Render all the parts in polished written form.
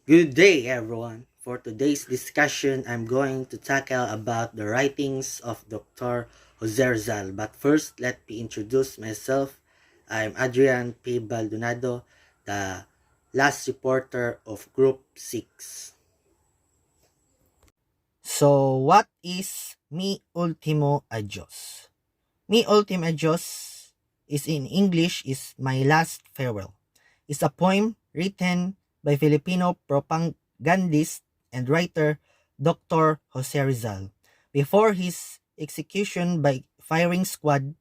Good day, everyone. For today's discussion, I'm going to tackle about the writings of Dr. Jose Rizal. But first, let me introduce myself. I'm Adrian P. Baldonado, the last reporter of Group 6. So, what is Mi Ultimo Adios? Mi Ultimo Adios is in English is My Last Farewell. It's a poem written by Filipino propagandist and writer Dr. Jose Rizal before his execution by firing squad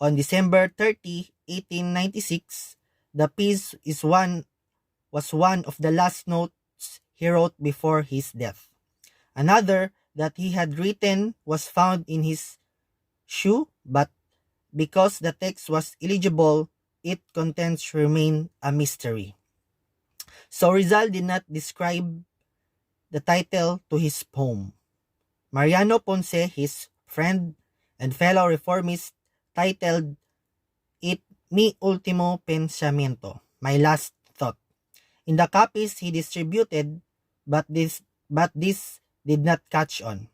on December 30, 1896. The piece was one of the last notes he wrote before his death. Another that he had written was found in his shoe, but because the text was illegible, its contents remain a mystery. So Rizal did not describe the title to his poem. Mariano Ponce, his friend and fellow reformist, titled it Mi Ultimo Pensamiento, My Last Thought. In the copies he distributed, but this did not catch on.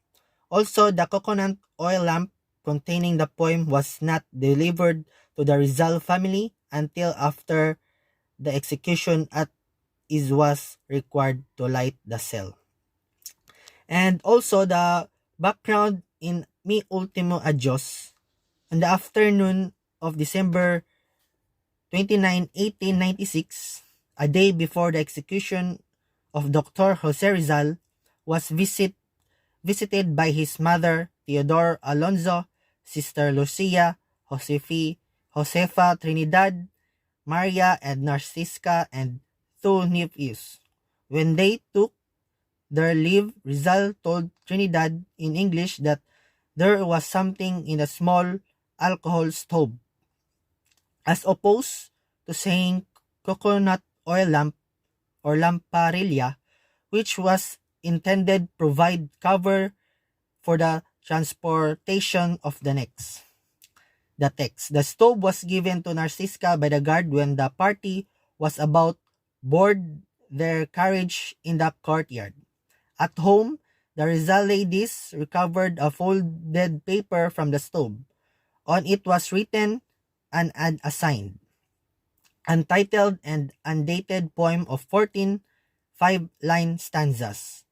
Also, the coconut oil lamp containing the poem was not delivered to the Rizal family until after the execution at is was required to light the cell. And also the background in Mi Ultimo Adios on the afternoon of December 29, 1896, a day before the execution of Dr. Jose Rizal, was visited by his mother, Teodoro Alonzo, sister Lucia, Josefa Trinidad, Maria and Narcisca, and two nephews. When they took their leave, Rizal told Trinidad in English that there was something in a small alcohol stove, as opposed to saying coconut oil lamp or lamparilla, which was intended to provide cover for the transportation of the text. The stove was given to Narcisca by the guard when the party was about board their carriage in the courtyard. At home, the Rizal ladies recovered a folded paper from the stove. On it was written an ad assigned, untitled and undated poem of 14 5-line stanzas.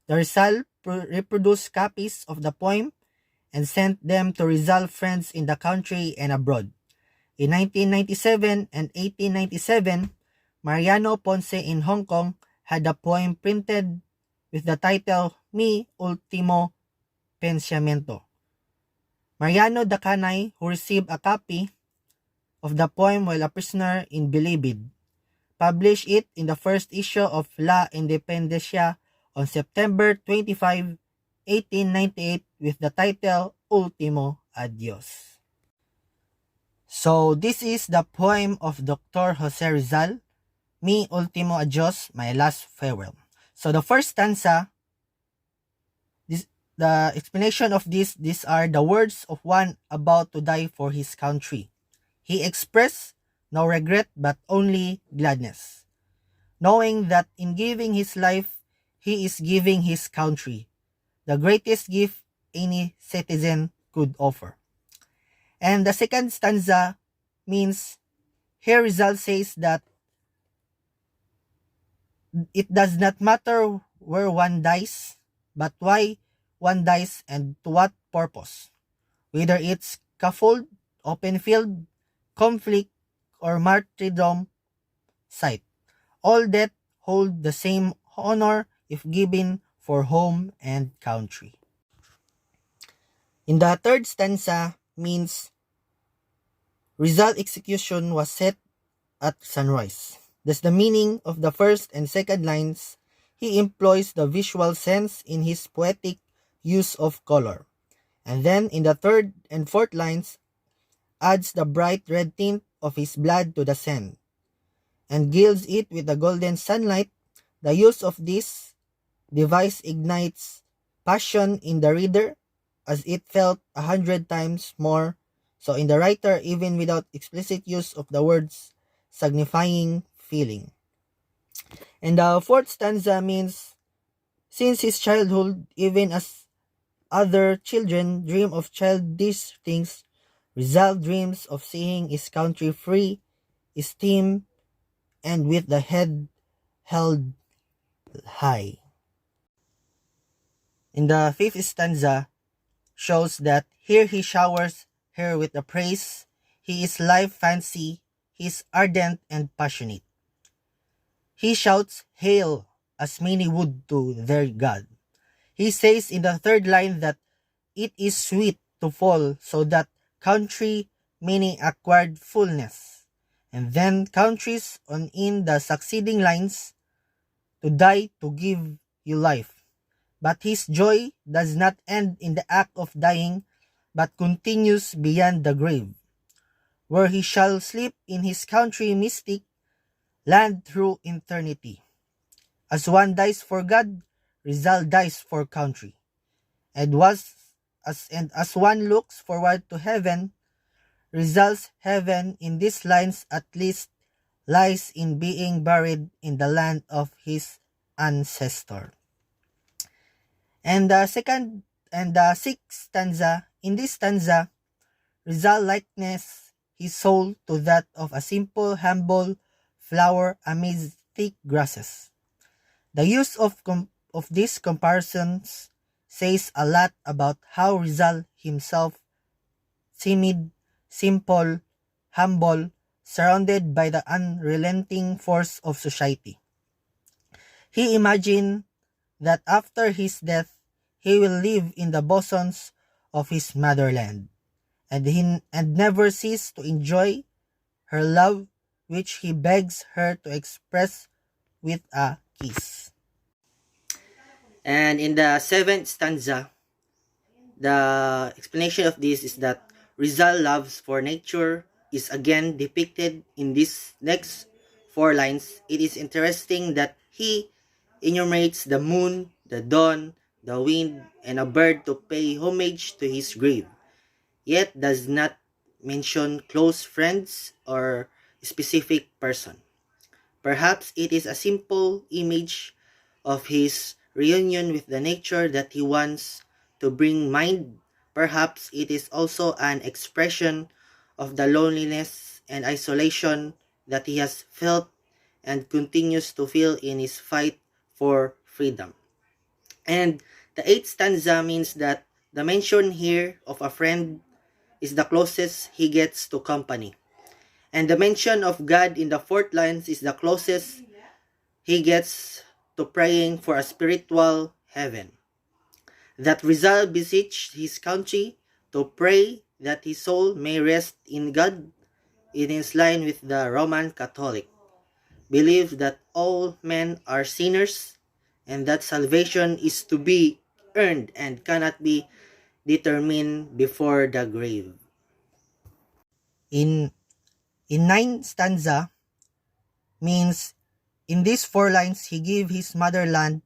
The Rizal reproduced copies of the poem and sent them to Rizal friends in the country and abroad. In 1997 and 1897, Mariano Ponce in Hong Kong had the poem printed with the title Mi Ultimo Pensamiento. Mariano Dacanay, who received a copy of the poem while a prisoner in Bilibid, published it in the first issue of La Independencia on September 25, 1898 with the title Ultimo Adios. So this is the poem of Dr. Jose Rizal, Mi Ultimo Adios, My Last Farewell. So the first stanza, the explanation of these are the words of one about to die for his country. He expressed no regret but only gladness, knowing that in giving his life, he is giving his country, the greatest gift any citizen could offer. And the second stanza means, here Rizal says that it does not matter where one dies, but why one dies and to what purpose. Whether it's scaffold, open field, conflict, or martyrdom site. All that hold the same honor if given for home and country. In the third stanza means Rizal execution was set at sunrise. Thus the meaning of the first and second lines, he employs the visual sense in his poetic use of color. And then in the third and fourth lines, adds the bright red tint of his blood to the sand, and gilds it with the golden sunlight. The use of this device ignites passion in the reader, as it felt 100 times more so in the writer, even without explicit use of the words signifying feeling. And the fourth stanza means, since his childhood, even as other children dream of childish things, Rizal dreams of seeing his country free, esteemed, and with the head held high. In the fifth stanza shows that here he showers her with the praise. He is life fancy, he is ardent and passionate. He shouts hail as many would to their God. He says in the third line that it is sweet to fall so that country meaning acquired fullness. And then countries on in the succeeding lines, to die to give you life. But his joy does not end in the act of dying, but continues beyond the grave, where he shall sleep in his country mystic land through eternity. As one dies for God, Rizal dies for country. And as one looks forward to heaven, Rizal's heaven in these lines at least lies in being buried in the land of his ancestor. And the sixth stanza, in this stanza, Rizal likeness his soul to that of a simple, humble flower amidst thick grasses. The use of these comparisons says a lot about how Rizal himself, timid, simple, humble, surrounded by the unrelenting force of society. He imagined that after his death, he will live in the bosoms of his motherland, and never cease to enjoy her love, which he begs her to express with a kiss. And in the seventh stanza, the explanation of this is that Rizal loves for nature is again depicted in these next four lines. It is interesting that he enumerates the moon, the dawn, the wind, and a bird to pay homage to his grave, yet does not mention close friends or specific person. Perhaps it is a simple image of his reunion with the nature that he wants to bring mind. Perhaps it is also an expression of the loneliness and isolation that he has felt and continues to feel in his fight for freedom. And the eighth stanza means that the mention here of a friend is the closest he gets to company. And the mention of God in the fourth lines is the closest he gets to praying for a spiritual heaven. That Rizal beseeched his country to pray that his soul may rest in God. It is in line with the Roman Catholic belief that all men are sinners and that salvation is to be earned and cannot be determined before the grave. In ninth stanza means, in these four lines he gave his motherland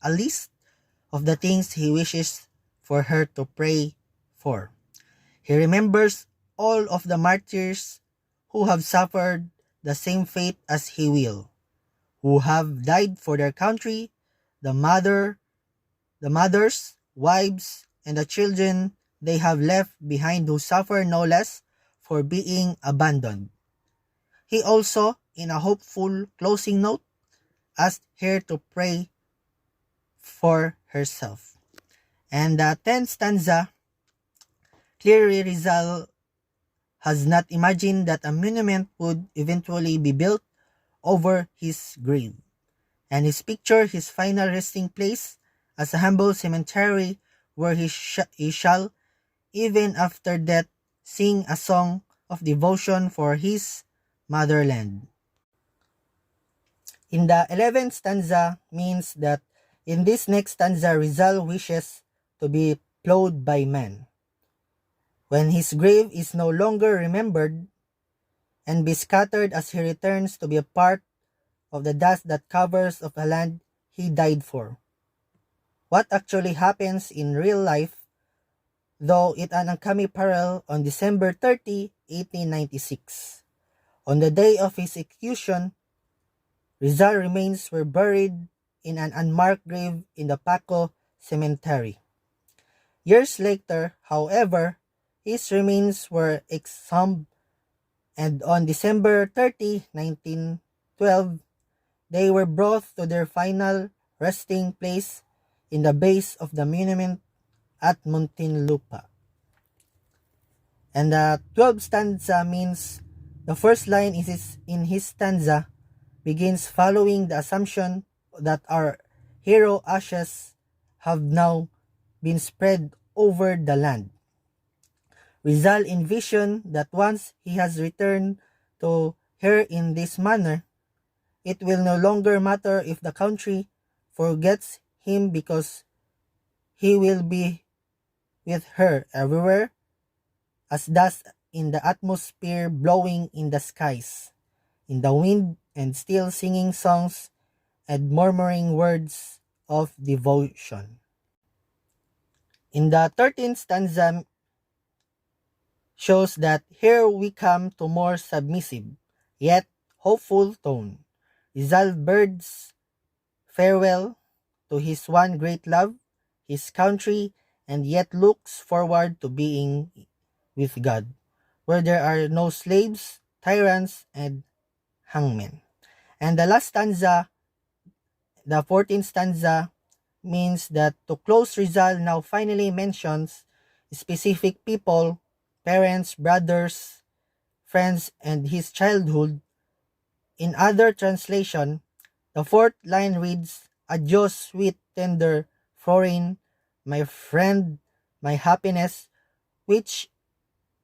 a list of the things he wishes for her to pray for. He remembers all of the martyrs who have suffered the same fate as he will, who have died for their country, the mothers, wives, and the children they have left behind who suffer no less for being abandoned. He also, in a hopeful closing note, asked her to pray for herself. And the 10th stanza, clearly Rizal has not imagined that a monument would eventually be built over his grave, and his picture his final resting place as a humble cemetery where he shall, even after death, sing a song of devotion for his motherland. In the 11th stanza means that in this next stanza Rizal wishes to be plowed by men. When his grave is no longer remembered and be scattered as he returns to be a part of the dust that covers of a land he died for. What actually happens in real life, though it an uncanny parallel, on December 30, 1896. On the day of his execution, Rizal remains were buried in an unmarked grave in the Paco Cemetery. Years later, however, his remains were exhumed, and on December 30, 1912, they were brought to their final resting place in the base of the monument at Muntinlupa. And the 12th stanza means the first line in his stanza begins following the assumption that our hero ashes have now been spread over the land. Rizal envisioned that once he has returned to her in this manner, it will no longer matter if the country forgets him because he will be with her everywhere, as dust in the atmosphere blowing in the skies, in the wind, and still singing songs and murmuring words of devotion. In the 13th stanza shows that here we come to more submissive, yet hopeful tone. Rizal bids farewell to his one great love, his country, and yet looks forward to being with God, where there are no slaves, tyrants, and hangmen. And the last stanza, the 14th stanza, means that to close Rizal now finally mentions specific people, parents, brothers, friends, and his childhood. In other translation, the fourth line reads, Adios, sweet, tender, foreign, my friend, my happiness, which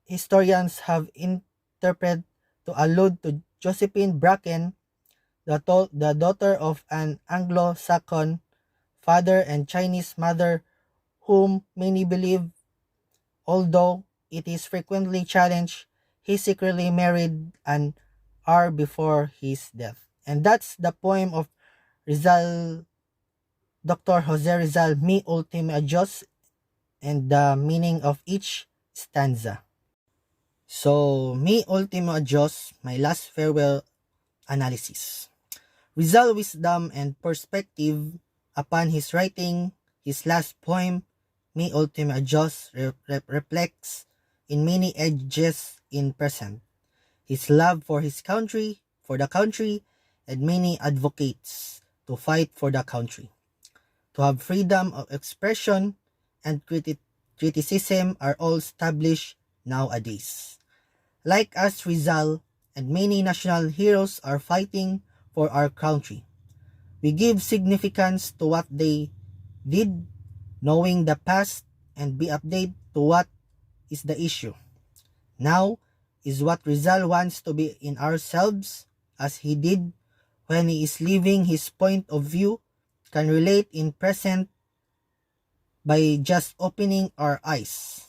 historians have interpreted to allude to Josephine Bracken, the daughter of an Anglo-Saxon father and Chinese mother, whom many believe, although it is frequently challenged, he secretly married an hour before his death. And that's the poem of Rizal, Dr. Jose Rizal, Mi Ultimo Adios, and the meaning of each stanza. So, Mi Ultimo Adios, my last farewell analysis. Rizal wisdom and perspective upon his writing his last poem, Mi Ultimo Adios, reflects in many edges in present. His love for his country, for the country, and many advocates to fight for the country. To have freedom of expression and criticism are all established nowadays. Like us, Rizal and many national heroes are fighting for our country. We give significance to what they did, knowing the past, and be updated to what is the issue. Now is what Rizal wants to be in ourselves, as he did when he is living his point of view, can relate in present by just opening our eyes.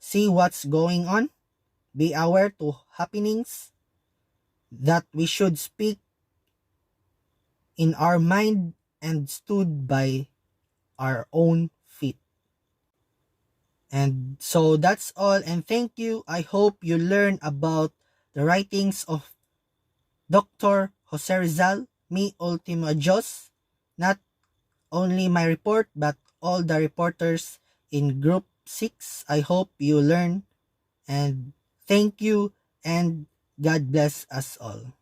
See what's going on, be aware to happenings that we should speak in our mind and stood by our own feet. And so that's all, and thank you. I hope you learn about the writings of Dr. Jose Rizal, Mi Ultimo Adios, not only my report but all the reporters in Group 6. I hope you learn, and thank you, and God bless us all.